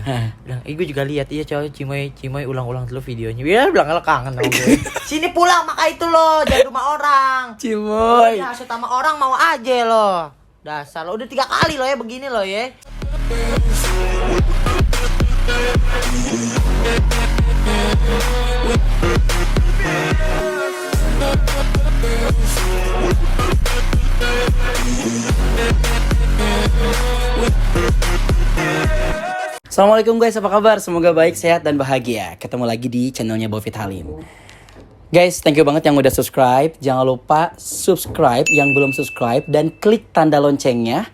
Bilang, gue juga lihat iya coy, Cimoy ulang-ulang dulu videonya. Dia bilang kalau kangen sama gue. Sini pulang maka itu loh, jadi rumah orang. Cimoy. Ya, hasut sama orang mau aja loh. Dasar lo udah 3 kali lo ya begini lo ya. Assalamualaikum guys, apa kabar? Semoga baik, sehat, dan bahagia. Ketemu lagi di channelnya Bovit Halim. Guys, thank you banget yang udah subscribe. Jangan lupa subscribe yang belum subscribe dan klik tanda loncengnya.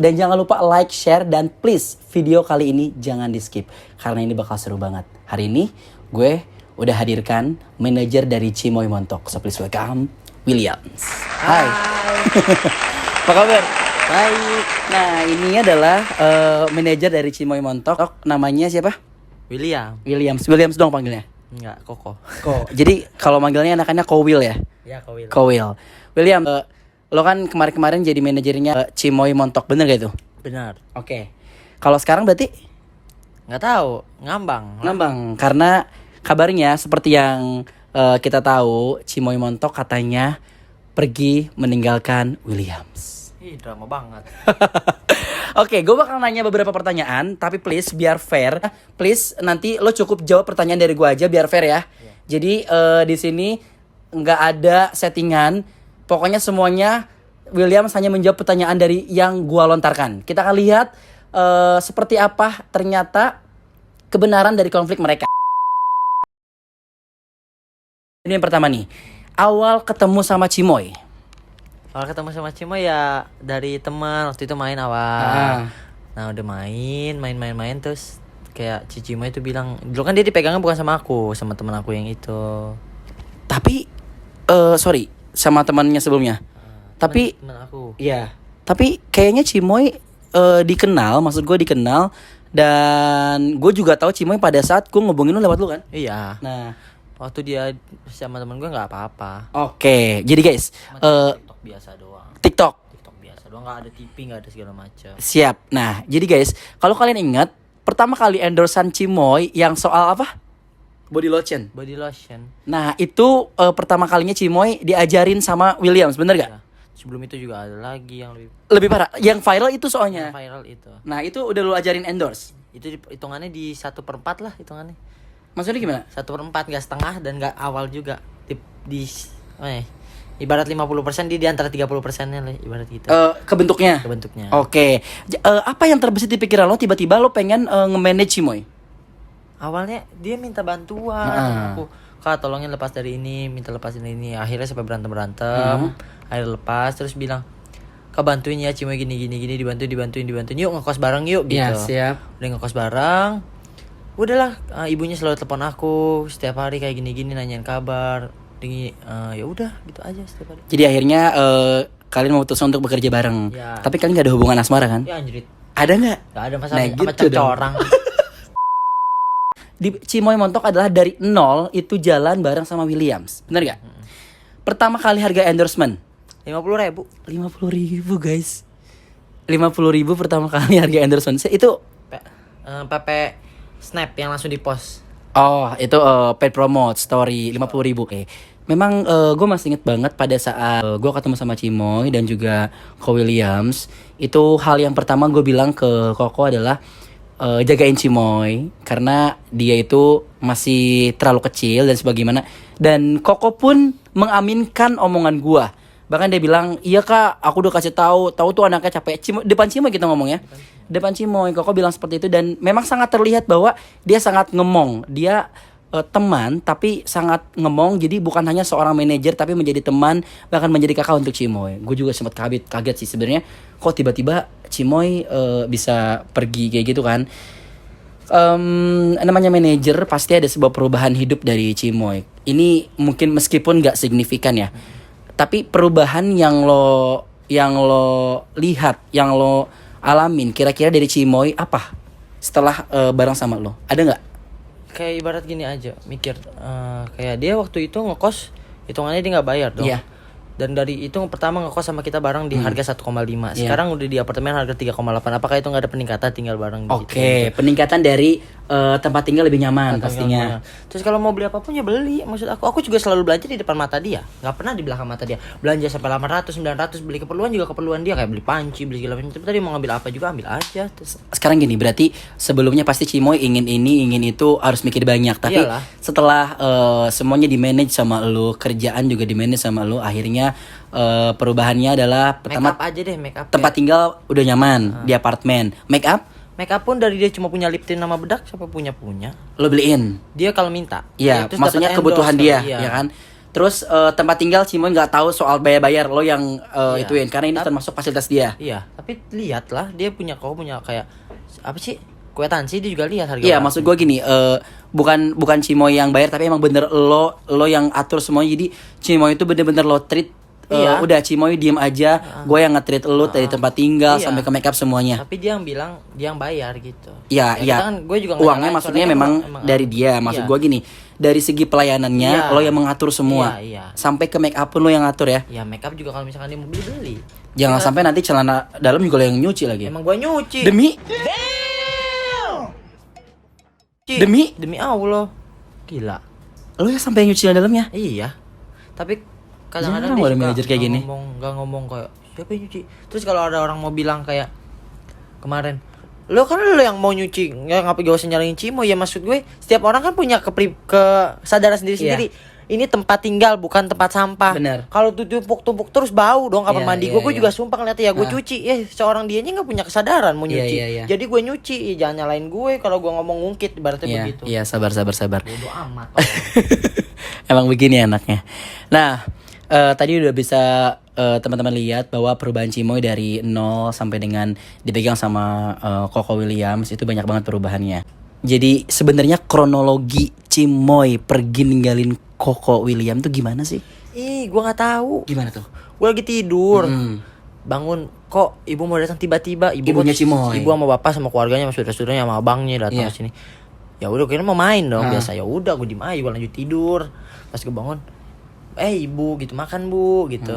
Dan jangan lupa like, share, dan please video kali ini jangan di skip karena ini bakal seru banget. Hari ini gue udah hadirkan manajer dari Cimoy Montok. So please welcome Williams. Hai. Apa kabar? Baik. Nah, ini adalah manajer dari Cimoy Montok. Namanya siapa? Williams dong panggilnya. Enggak, Koko. Jadi kalau manggilnya anak-anak Kowil ya? Ya, Kowil. Kowil. William, lo kan kemarin-kemarin jadi manajernya Cimoy Montok, bener gak itu? Benar. Oke. Kalau sekarang berarti? Nggak tahu, ngambang. Karena kabarnya seperti yang kita tahu, Cimoy Montok katanya pergi meninggalkan Williams. Ih, drama banget. Oke, gue bakal nanya beberapa pertanyaan, tapi please biar fair. Please nanti lo cukup jawab pertanyaan dari gue aja biar fair ya. Yeah. Jadi di sini nggak ada settingan. Pokoknya semuanya Williams hanya menjawab pertanyaan dari yang gue lontarkan. Kita akan lihat seperti apa ternyata kebenaran dari konflik mereka. Ini yang pertama nih. Awal ketemu sama Cimoy. Awal ketemu sama Cimoy ya dari teman, waktu itu main awal. Nah udah main terus kayak Cimoy itu bilang, dulu kan dia dipegangnya bukan sama aku, sama teman aku yang itu. Tapi sorry, sama temannya sebelumnya. Tapi teman aku. Iya. Tapi kayaknya Cimoy dikenal, maksud gue dikenal, dan gue juga tahu Cimoy pada saat gue ngobongin lu lewat lu kan? Iya. Nah, waktu dia sama teman gue nggak apa-apa. Oke. Jadi guys, TikTok biasa doang. TikTok Biasa doang, nggak ada TV, nggak ada segala macam. siap. Nah, jadi guys, kalau kalian ingat pertama kali endorsean Cimoy yang soal apa? Body lotion. Body lotion. Nah, itu pertama kalinya Cimoy diajarin sama Williams, bener gak? Ya. Sebelum itu juga ada lagi yang Lebih parah. Yang viral itu soalnya. viral itu. Nah, itu udah lu ajarin endorse. Itu hitungannya di 1/4 lah hitungannya. Maksudnya gimana? 1/4, nggak setengah dan nggak awal juga. Ibarat 50% dia di antara 30%-nya lah, ibarat gitu. Kebentuknya. Oke. Apa yang terbesit di pikiran lo tiba-tiba lo pengen nge-manage Cimoy? Awalnya dia minta bantuan. Aku, Kak tolongin lepas dari ini, minta lepasin ini. Akhirnya sampai berantem. Akhirnya lepas terus bilang, Kak bantuin ya Cimoy gini dibantuin. Yuk ngekos bareng yuk gitu. Iya, siap. Udah ngekos bareng. Udahlah, ibunya selalu telepon aku setiap hari kayak gini nanyain kabar. Ya udah gitu aja setiap hari. Jadi akhirnya kalian memutuskan untuk bekerja bareng. Ya. Tapi kalian gak ada hubungan asmara kan? Ya anjrit. Ada nggak? Gak ada masalah Nah, sama gitu dong. orang. Di Cimoy Montok adalah dari nol itu jalan bareng sama Williams. Bener gak? Pertama kali harga endorsement 50.000. 50.000 guys. 50.000 pertama kali harga endorsement. Itu PP Snap yang langsung di post. oh, itu paid promote story 50.000. Oke. Memang gue masih inget banget pada saat gue ketemu sama Cimoy dan juga Ko Williams. Itu hal yang pertama gue bilang ke Koko adalah jagain Cimoy karena dia itu masih terlalu kecil dan sebagaimana. Dan Koko pun mengaminkan omongan gue. Bahkan dia bilang, iya kak, aku udah kasih tahu tuh anaknya capek. Depan Cimoy kita ngomong ya. Depan Cimoy, Koko bilang seperti itu dan memang sangat terlihat bahwa dia sangat ngemong. Dia teman tapi sangat ngemong. Jadi bukan hanya seorang manajer tapi menjadi teman bahkan menjadi kakak untuk Cimoy. Gue juga sempat kaget sih sebenarnya. Kok tiba-tiba Cimoy bisa pergi kayak gitu kan? Namanya manajer pasti ada sebuah perubahan hidup dari Cimoy. Ini mungkin meskipun nggak signifikan ya. Tapi perubahan yang lo lihat, yang lo alamin kira-kira dari Cimoy apa setelah bareng sama lo? Ada nggak? Kayak ibarat gini aja, mikir kayak dia waktu itu ngekos hitungannya dia nggak bayar dong. Iya. Dan dari itu pertama ngekos sama kita bareng di harga 1,5. Sekarang udah di apartemen harga 3,8. Apakah itu nggak ada peningkatan tinggal bareng gitu? Oke, peningkatan dari tempat tinggal lebih nyaman pastinya. Terus kalau mau beli apapun ya beli. Maksud aku juga selalu belanja di depan mata dia. Nggak pernah di belakang mata dia. Belanja sampai 800, 900, beli keperluan juga keperluan dia, kayak beli panci, beli segala macam. Tapi tadi mau ngambil apa juga ambil aja. Terus Sekarang gini, berarti sebelumnya pasti Cimoy ingin ini, ingin itu, harus mikir banyak. Tapi Iyalah. setelah semuanya di manage sama lu, kerjaan juga di manage sama lu, akhirnya perubahannya adalah make pertama up aja deh, make up. tempat tinggal udah nyaman di apartemen. Make up Make up pun dari dia cuma punya lip tint sama bedak, siapa punya. lo beliin. Dia kalau minta. Iya, Terus maksudnya dapat kebutuhan endorse, dia, iya. ya kan? Terus tempat tinggal Cimoy nggak tahu soal bayar-bayar lo yang Iya. ituin, karena ini termasuk fasilitas dia. Iya, tapi lihatlah dia punya kayak apa sih? Kwitansi dia juga lihat harga. Iya, berapa. maksud gue gini, bukan Cimoy yang bayar, tapi emang bener lo yang atur semuanya. Jadi Cimoy itu bener-bener lo treat. Iya. Udah Cimoy diem aja, gue yang nge-treat lo dari tempat tinggal Iya. sampai ke make up semuanya. Tapi dia yang bilang dia yang bayar gitu. Iya, Ya, iya. kita kan, gue juga Uangnya nyalain, maksudnya soalnya memang emang dari dia. Maksud iya. gue gini, dari segi pelayanannya Iya. lo yang mengatur semua. Iya, iya. Sampai ke make up pun lo yang ngatur ya. Ya make up juga kalau misalkan dia mau beli. Jangan sampai nanti celana dalam juga lo yang nyuci lagi. Emang gue nyuci. Demi Demi Allah. Gila. lo yang sampai nyuci celana dalamnya. Iya. Tapi kadang-kadang Jarang dia ada suka manajer kayak gini. nggak ngomong kayak siapa yang nyuci. Terus kalau ada orang mau bilang kayak kemarin, lo yang mau nyuci, nggak gak usah nyalain Cimoy. Ya maksud gue setiap orang kan punya kesadaran sendiri-sendiri. Ini tempat tinggal bukan tempat sampah. Bener. Kalau tumpuk-tumpuk terus bau dong kamar Iya, mandi iya, gue iya. juga sumpah ngeliatnya ya gue cuci. Ya seorang dianya nggak punya kesadaran mau Iya, nyuci. iya, iya. Jadi gue nyuci, ya, jangan nyalain gue kalau gue ngomong ngungkit ibaratnya Iya, begitu. iya, sabar. Bodoh amat. Emang begini anaknya. Nah, tadi udah bisa teman-teman lihat bahwa perubahan Cimoy dari 0 sampai dengan dipegang sama Koko Williams itu banyak banget perubahannya. Jadi sebenarnya kronologi Cimoy pergi ninggalin Koko Williams tuh gimana sih? Ih, gue nggak tahu. Gimana tuh? Gue lagi tidur. Hmm. Bangun, kok ibu mau datang tiba-tiba. Ibunya Cimoy. Ibu sama bapak sama keluarganya sama saudara-saudaranya sama abangnya datang Iya. ke sini. Ya udah kira mau main dong Ah. biasa. Ya udah gue diem aja, gue lanjut tidur. Pas gue bangun, ibu gitu, makan bu gitu.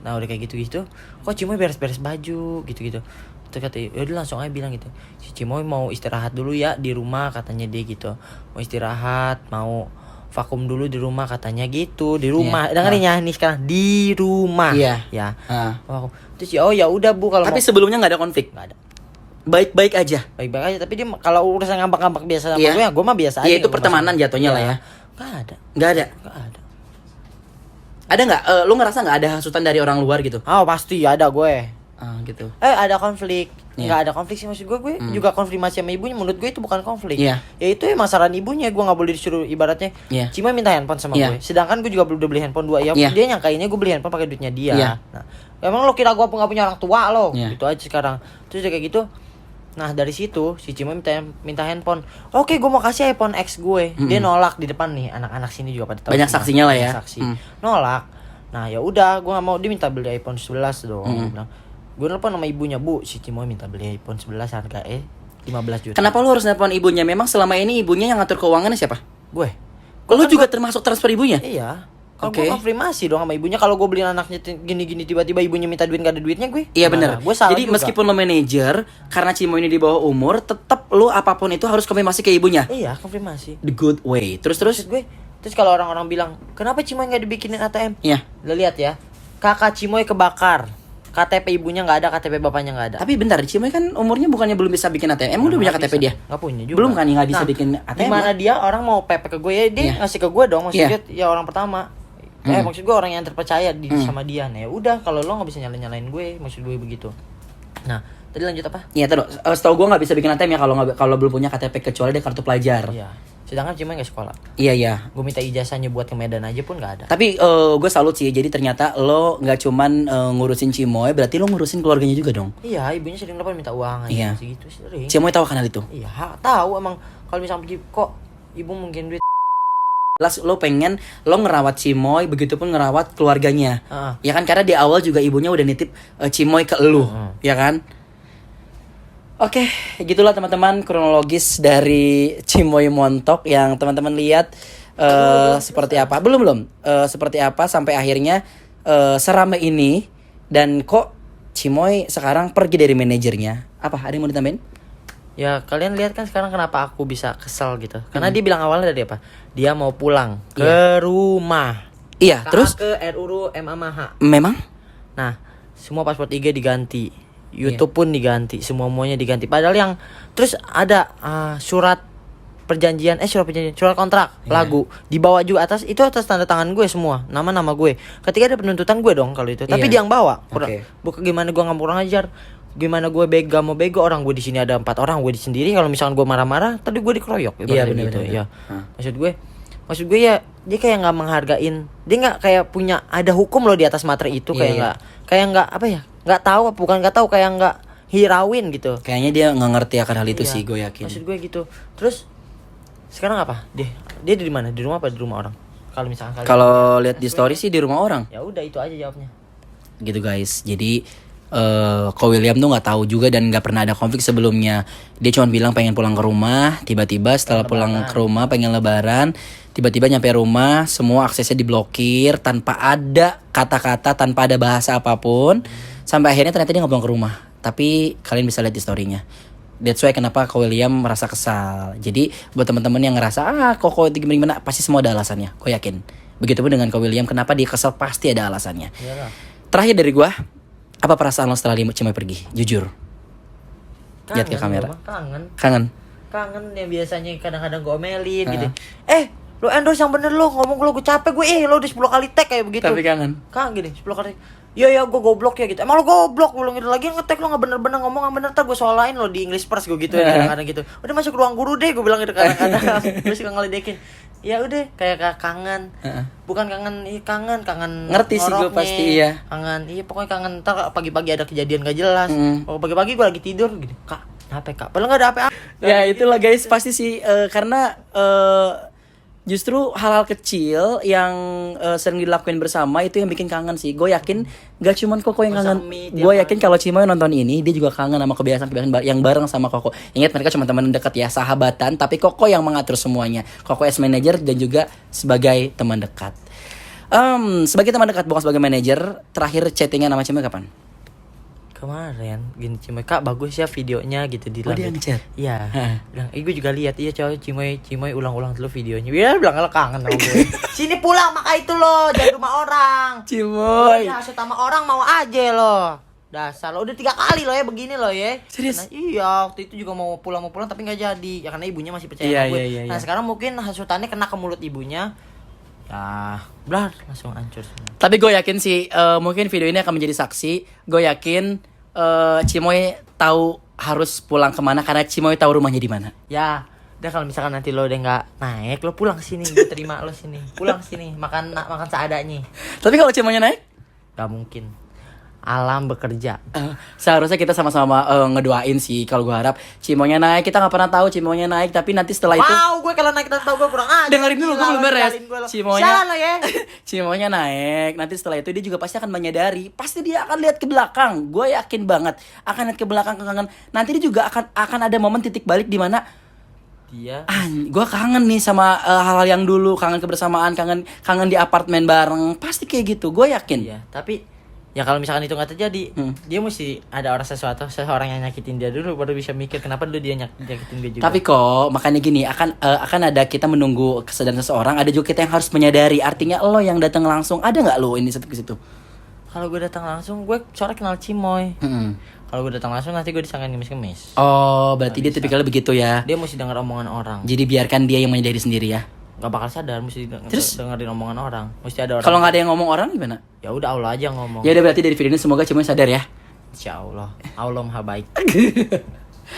Nah udah kayak gitu-gitu, kok Cimoy beres-beres baju gitu-gitu. Terus kata, yaudah langsung aja bilang gitu, si Cimoy mau istirahat dulu ya di rumah katanya dia gitu. Mau istirahat, mau vakum dulu di rumah katanya gitu, di rumah. Iya. Dengerin ya nih sekarang di rumah. Iya. Ya. Ah. Vakum. Terus ya udah bu kalau Tapi mau sebelumnya nggak ada konflik. nggak ada. Baik-baik aja. Baik-baik aja, tapi dia kalau urusan ngambek-ngambek biasa sama Iya. gue mah biasa aja. Iya, itu Gua pertemanan masih- jatuhnya lah ya. Nggak ada. Nggak ada. Nggak ada. Ada nggak? Lu ngerasa nggak ada hasutan dari orang luar gitu? Oh pasti ada gue. Gitu. Ada konflik. Iya. Nggak ada konflik sih maksud gue juga konfirmasi sama ibunya. Menurut gue itu bukan konflik. Iya. Ya itu emang saran ibunya, gue nggak boleh disuruh ibaratnya. Iya. Cuma minta handphone sama Iya. gue. Sedangkan gue juga udah beli handphone 2 ya. Iya. Dia nyangkainnya gue beli handphone pakai duitnya dia. Iya. Nah, emang lo kira gue nggak punya orang tua lo? Iya. Gitu aja sekarang. Terus dia kayak gitu. Nah dari situ si Cimoy minta handphone. Oke, gue mau kasih iPhone X gue. Dia nolak di depan nih, anak-anak sini juga pada tahu. Banyak semua. saksinya lah ya. Banyak saksi. Nolak. Nah ya udah, gue nggak mau. Dia minta beli iPhone 11 dong. Gue bilang, gue nelfon sama ibunya, bu, si Cimoy minta beli iPhone 11 harga 15 juta. Kenapa lu harus nelpon ibunya? Memang selama ini ibunya yang ngatur keuangannya siapa? Gue? Lu juga termasuk transfer ibunya? Iya. Kalau Oke. gue konfirmasi dong sama ibunya. Kalau gue beliin anaknya gini-gini tiba-tiba ibunya minta duit gak ada duitnya gue. Iya gimana? benar. Gue salah Jadi juga. meskipun lo manajer, karena Cimoy ini di bawah umur, tetap lu apapun itu harus konfirmasi ke ibunya. Iya konfirmasi. The good way. Terus Maksud gue. Terus kalau orang-orang bilang, kenapa Cimoy nggak dibikinin ATM? Iya. Lo lihat ya, kakak Cimoy kebakar. KTP ibunya nggak ada, KTP bapaknya nggak ada. Tapi bentar, Cimoy kan umurnya bukannya belum bisa bikin ATM. Emang udah punya KTP dia? Nggak punya juga. Belum kan, nggak bisa bikin ATM. Gimana dia orang mau PP ke gue ya dia Iya. ngasih ke gue dong, maksudnya Iya. ya orang pertama. Maksud gue orang yang terpercaya sama dia. Nah ya udah kalau lo nggak bisa nyalain gue, maksud gue begitu. Nah tadi lanjut apa? Iya, terus setahu gua nggak bisa bikin ATM ya kalau belum punya KTP, kecuali dia kartu pelajar. Iya. Sedangkan Cimoy nggak sekolah. Iya, iya. Gue minta ijazahnya buat ke Medan aja pun nggak ada. Tapi gue salut sih. Jadi ternyata lo nggak cuman ngurusin Cimoy, berarti lo ngurusin keluarganya juga dong. Iya, ibunya sering telepon minta uang aja Iya. segitu sering. Cimoy tahu kan hal itu. Iya, tahu emang kalau misalnya pergi kok ibu mungkin duit. Jelas lo pengen lo ngerawat Cimoy, begitupun ngerawat keluarganya. Ya kan, karena di awal juga ibunya udah nitip Cimoy ke lo, ya kan? Oke, gitulah teman-teman kronologis dari Cimoy Montok yang teman-teman lihat seperti apa. Belum seperti apa sampai akhirnya seramai ini dan kok Cimoy sekarang pergi dari manajernya? Apa ada yang mau ditambahin? Ya kalian lihat kan sekarang kenapa aku bisa kesel gitu. Karena dia bilang awalnya dari apa? Dia mau pulang ke rumah. Iya, terus ke RUU MAH. memang Nah, semua paspor IG diganti. YouTube pun diganti, semuanya diganti. Padahal yang terus ada surat kontrak lagu dibawa juga atas tanda tangan gue semua, nama gue. Ketika ada penuntutan gue dong kalau itu. Tapi dia yang bawa. Bukan gimana gue nggak kurang ajar. Gimana gue mau bego orang gue di sini ada 4 orang gue di sendiri. Kalau misalkan gue marah-marah, tadi gue dikeroyok. Iya benar gitu. Ya. Maksud gue ya dia kayak nggak menghargain. Dia nggak kayak punya ada hukum loh di atas materi itu, kayak nggak apa ya? Nggak tahu kayak nggak hirauin gitu. Kayaknya dia nggak ngerti akan hal itu sih, gue yakin. Maksud gue gitu. Terus sekarang apa? Dia di mana? Di rumah apa di rumah orang? Kalau misalkan Kalau lihat di story sih di rumah orang. ya udah itu aja jawabnya. Gitu guys. Jadi Ko William tuh nggak tahu juga dan nggak pernah ada konflik sebelumnya. Dia cuma bilang pengen pulang ke rumah. Tiba-tiba setelah pulang ke rumah pengen lebaran, tiba-tiba nyampe rumah semua aksesnya diblokir tanpa ada kata-kata, tanpa ada bahasa apapun. Sampai akhirnya ternyata dia nggak pulang ke rumah. Tapi kalian bisa lihat di storynya. That's why kenapa Ko William merasa kesal. Jadi buat teman-teman yang ngerasa Koko itu gimana, pasti semua ada alasannya. Gue yakin. Begitupun dengan Ko William, kenapa dia kesel pasti ada alasannya. Iyalah. Terakhir dari gua, apa perasaan lo setelah Cimoy pergi? Jujur. Lihat ke kamera. Kangen yang biasanya kadang-kadang gue omelin gitu. Lo endorse yang bener lo, ngomong lo gue capek gue lo udah 10 kali tag kayak begitu. Tapi kangen gini 10 kali. Iya gue goblok ya gitu. Emang lo goblok, gue bilang gitu lagi ngetek lo nggak bener-bener ngomong yang bener, tak gue solain lo di English First gue gitu kadang-kadang gitu. Udah masuk ruang guru deh gue bilang gitu kadang-kadang. Terus suka ngeledekin. Ya udah kayak kangen. Bukan kangen, kangen. Ngerti sih gue pasti iya. Kangen, pokoknya kangen. Ntar pagi-pagi ada kejadian gak jelas. Oh pagi-pagi gue lagi tidur gitu. Kak, kenapa kak? Padahal gak ada apa-apa. Ya itulah guys, pasti sih karena justru hal-hal kecil yang sering dilakuin bersama itu yang bikin kangen sih. Gue yakin gak cuman Koko yang kangen. Gue yakin kalau Cimoy nonton ini dia juga kangen sama kebiasaan-kebiasaan yang bareng sama Koko. Ingat mereka cuma teman dekat ya, sahabatan, tapi Koko yang mengatur semuanya. Koko as manager dan juga sebagai teman dekat. Sebagai teman dekat bukan sebagai manajer, terakhir chattingan sama Cimoy kapan? Kemarin gini Cimoy, kak bagus ya videonya gitu di dia ngechat? Iya. Bilang, gue juga lihat cowok Cimoy ulang-ulang dulu videonya. Dia bilang kalau kangen sama gue. Sini pulang maka itu lo, jangan rumah orang. Cimoy. Ya, sama orang mau aja lo. Dasar lo udah 3 kali lo ya begini lo ya. Serius? Nah, iya, waktu itu juga mau pulang tapi nggak jadi. Ya karena ibunya masih percaya sama gue. Iya. Nah, sekarang mungkin hasutannya kena ke mulut ibunya. Ya, langsung hancur semua. Tapi gue yakin sih mungkin video ini akan menjadi saksi. Gue yakin Cimoy tahu harus pulang kemana karena Cimoy tahu rumahnya di mana. Ya, udah kalau misalkan nanti lo udah nggak naik, lo pulang sini, gue terima lo sini. Pulang sini, makan seadanya. Tapi kalau Cimoynya naik, Gak mungkin. Alam bekerja. Seharusnya kita sama-sama ngedoain sih. Kalau gue harap Cimoynya naik. Kita nggak pernah tahu Cimoynya naik. Tapi nanti setelah itu gue kalau naik kita tahu gue kurang aja. dengerin dulu, gue belum beres. Cimoynya Cimoynya naik. Nanti setelah itu dia juga pasti akan menyadari. Pasti dia akan lihat ke belakang. Gue yakin banget akan lihat ke belakang, kangen. Nanti dia juga akan ada momen titik balik di mana dia gue kangen nih sama hal-hal yang dulu, kangen kebersamaan, kangen di apartemen bareng. Pasti kayak gitu. Gue yakin. Iya, tapi ya kalau misalkan itu nggak terjadi, dia mesti ada seseorang yang nyakitin dia dulu baru bisa mikir kenapa dulu dia nyakitin dia juga. Tapi kok makanya gini, akan ada kita menunggu kesadaran seseorang, ada juga kita yang harus menyadari. Artinya lo yang datang langsung, ada nggak lo ini ke situ? Kalau gue datang langsung, gue soalnya kenal Cimoy. Kalau gue datang langsung nanti gue disangkain ngemis-ngemis. Oh, berarti dia tipikalnya begitu ya. Dia mesti dengar omongan orang. Jadi biarkan dia yang menyadari sendiri ya. Gak bakal sadar, mesti dengerin omongan orang. Mesti ada orang. Kalau nggak ada yang ngomong orang gimana? Ya udah Allah aja ngomong. Ya udah, berarti dari video ini semoga Cimoy sadar ya. Insya Allah maha baik.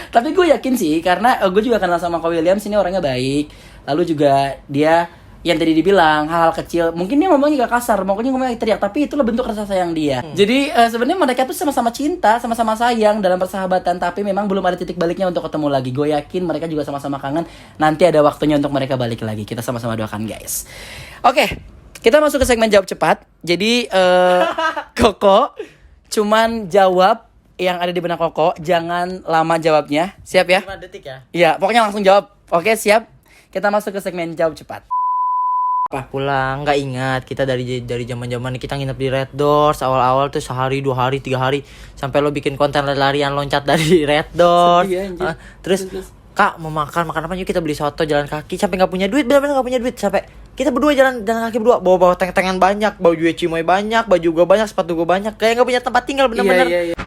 Tapi gue yakin sih karena gue juga kenal sama Ko Williams, ini orangnya baik. Lalu juga dia yang tadi dibilang hal-hal kecil, mungkin dia ngomongnya gak kasar, mungkin ngomongnya teriak, tapi itulah bentuk rasa sayang dia. Jadi sebenarnya mereka tuh sama-sama cinta, sama-sama sayang dalam persahabatan, tapi memang belum ada titik baliknya untuk ketemu lagi. Gue yakin mereka juga sama-sama kangen. Nanti ada waktunya untuk mereka balik lagi. Kita sama-sama doakan guys. Oke, kita masuk ke segmen jawab cepat. Jadi Koko cuman jawab yang ada di benak Koko, jangan lama jawabnya. Siap ya? 5 detik ya. Iya, pokoknya langsung jawab. Oke, siap. Kita masuk ke segmen jawab cepat. pulang. Nggak ingat kita dari zaman kita nginep di Red Doors awal-awal tuh sehari 2 hari 3 hari sampai lo bikin konten larian loncat dari Red Doors. Sedih, anjir. Terus Kak mau makan apa yuk, kita beli soto jalan kaki sampai nggak punya duit, benar-benar nggak punya duit, sampai kita berdua jalan kaki berdua, bawa teng-tengan banyak, baju Cimoy banyak, baju gue banyak, sepatu gue banyak, kayak nggak punya tempat tinggal bener-bener. Iya.